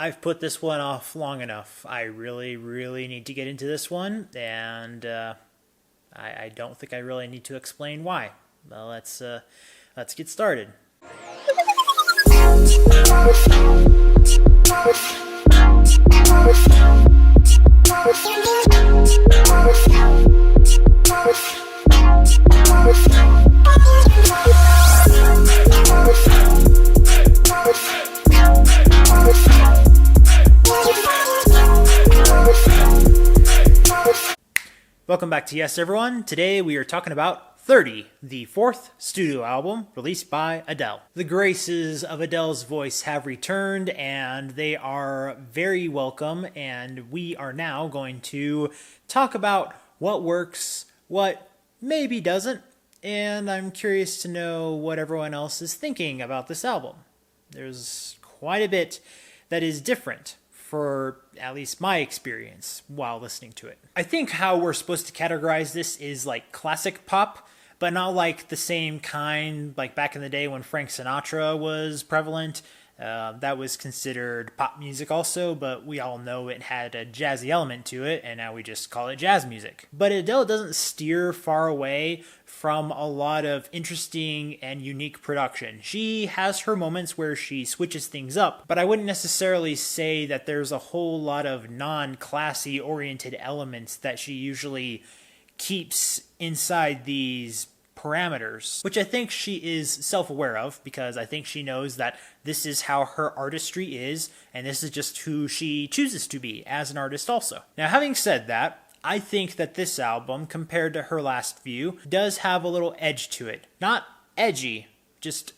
I've put this one off long enough. I really, really need to get into this one, and I don't think I really need to explain why. Well, let's get started. Welcome back to Y.E.S, everyone. Today we are talking about 30, the fourth studio album released by Adele. The graces of Adele's voice have returned, and they are very welcome, and we are now going to talk about what works, what maybe doesn't, and I'm curious to know what everyone else is thinking about this album. There's quite a bit that is different for at least my experience while listening to it. I think how we're supposed to categorize this is like classic pop, but not like the same kind like back in the day when Frank Sinatra was prevalent. That was considered pop music also, but we all know it had a jazzy element to it, and now we just call it jazz music. But Adele doesn't steer far away from a lot of interesting and unique production. She has her moments where she switches things up, but I wouldn't necessarily say that there's a whole lot of non-classy oriented elements that she usually keeps inside these parameters, which I think she is self-aware of, because I think she knows that this is how her artistry is, and this is just who she chooses to be as an artist also. Now, having said that, I think that this album, compared to her last few, does have a little edge to it. Not edgy, just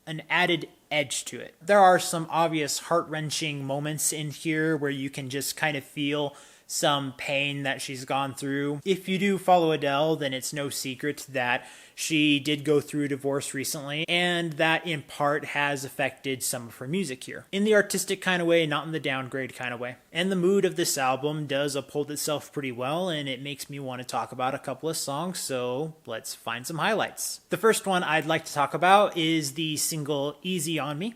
an added edge to it. There are some obvious heart-wrenching moments in here where you can just kind of feel some pain that she's gone through. If you do follow Adele, then it's no secret that she did go through a divorce recently, and that in part has affected some of her music here. In the artistic kind of way, not in the downgrade kind of way. And the mood of this album does uphold itself pretty well, and it makes me want to talk about a couple of songs, so let's find some highlights. The first one I'd like to talk about is the single Easy on Me.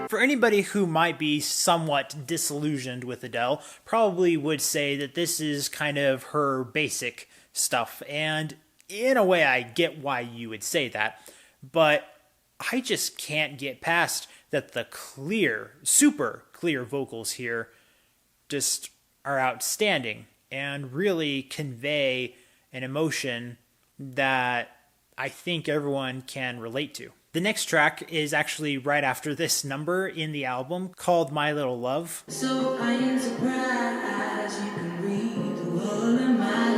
For anybody who might be somewhat disillusioned with Adele, probably would say that this is kind of her basic stuff, and in a way I get why you would say that, but I just can't get past that the clear, super clear vocals here just are outstanding and really convey an emotion that I think everyone can relate to. The next track is actually right after this number in the album, called My Little Love. So I am surprised you can read the whole of my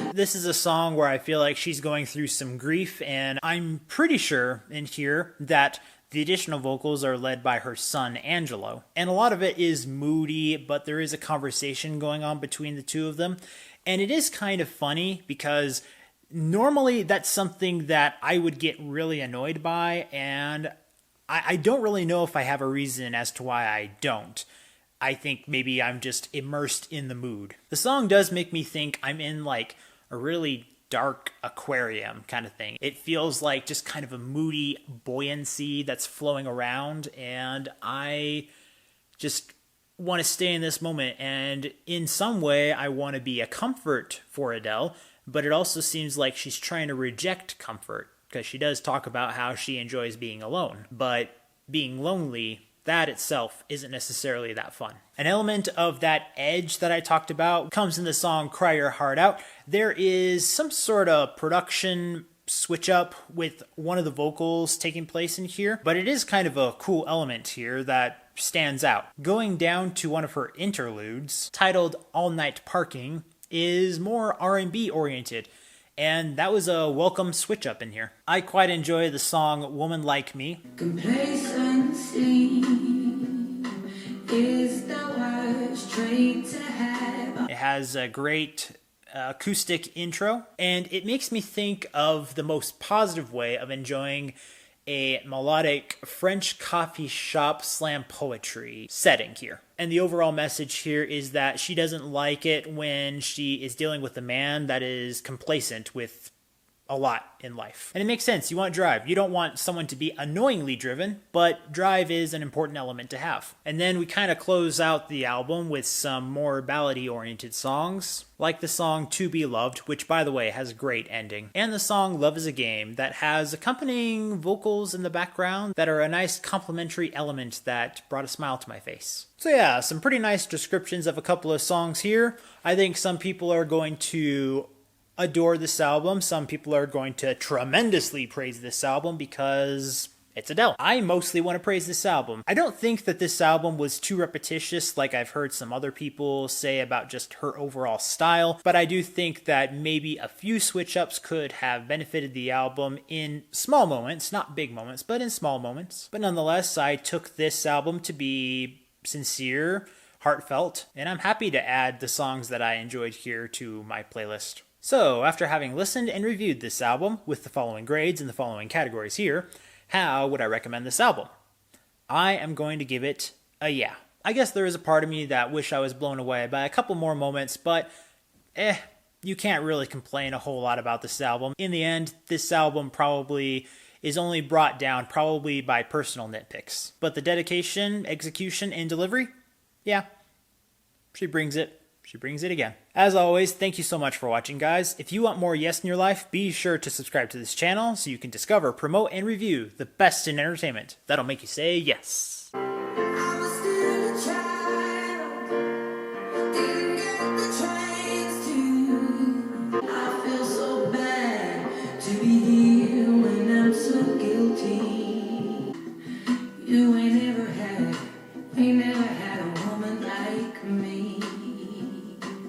life. This is a song where I feel like she's going through some grief, and I'm pretty sure in here that the additional vocals are led by her son, Angelo. And a lot of it is moody, but there is a conversation going on between the two of them. And it is kind of funny because normally that's something that I would get really annoyed by, and I don't really know if I have a reason as to why I don't. I think maybe I'm just immersed in the mood. The song does make me think I'm in like a really dark aquarium kind of thing. It feels like just kind of a moody buoyancy that's flowing around, and I just want to stay in this moment, and in some way I want to be a comfort for Adele, but it also seems like she's trying to reject comfort, because she does talk about how she enjoys being alone. But being lonely, that itself isn't necessarily that fun. An element of that edge that I talked about comes in the song Cry Your Heart Out. There is some sort of production switch up with one of the vocals taking place in here, but it is kind of a cool element here that stands out. Going down to one of her interludes, titled All Night Parking, is more R&B oriented, and that was a welcome switch up in here. I quite enjoy the song Woman Like Me. Complacency is the worst trait to have. It has a great acoustic intro, and it makes me think of the most positive way of enjoying a melodic French coffee shop slam poetry setting here. And the overall message here is that she doesn't like it when she is dealing with a man that is complacent with a lot in life. And it makes sense. You want drive. You don't want someone to be annoyingly driven, but drive is an important element to have. And then we kind of close out the album with some more ballady oriented songs, like the song To Be Loved, which by the way has a great ending, and the song Love is a Game that has accompanying vocals in the background that are a nice complementary element that brought a smile to my face. So yeah, some pretty nice descriptions of a couple of songs here. I think some people are going to adore this album. Some people are going to tremendously praise this album because it's Adele. I mostly want to praise this album. I don't think that this album was too repetitious like I've heard some other people say about just her overall style, but I do think that maybe a few switch-ups could have benefited the album in small moments, not big moments, but in small moments. But nonetheless, I took this album to be sincere, heartfelt, and I'm happy to add the songs that I enjoyed here to my playlist. So, after having listened and reviewed this album with the following grades in the following categories here, how would I recommend this album? I am going to give it a yeah. I guess there is a part of me that wish I was blown away by a couple more moments, but you can't really complain a whole lot about this album. In the end, this album probably is only brought down probably by personal nitpicks. But the dedication, execution, and delivery, yeah, she brings it. She brings it again. As always, thank you so much for watching, guys. If you want more Yes in your life, be sure to subscribe to this channel so you can discover, promote, and review the best in entertainment that'll make you say yes.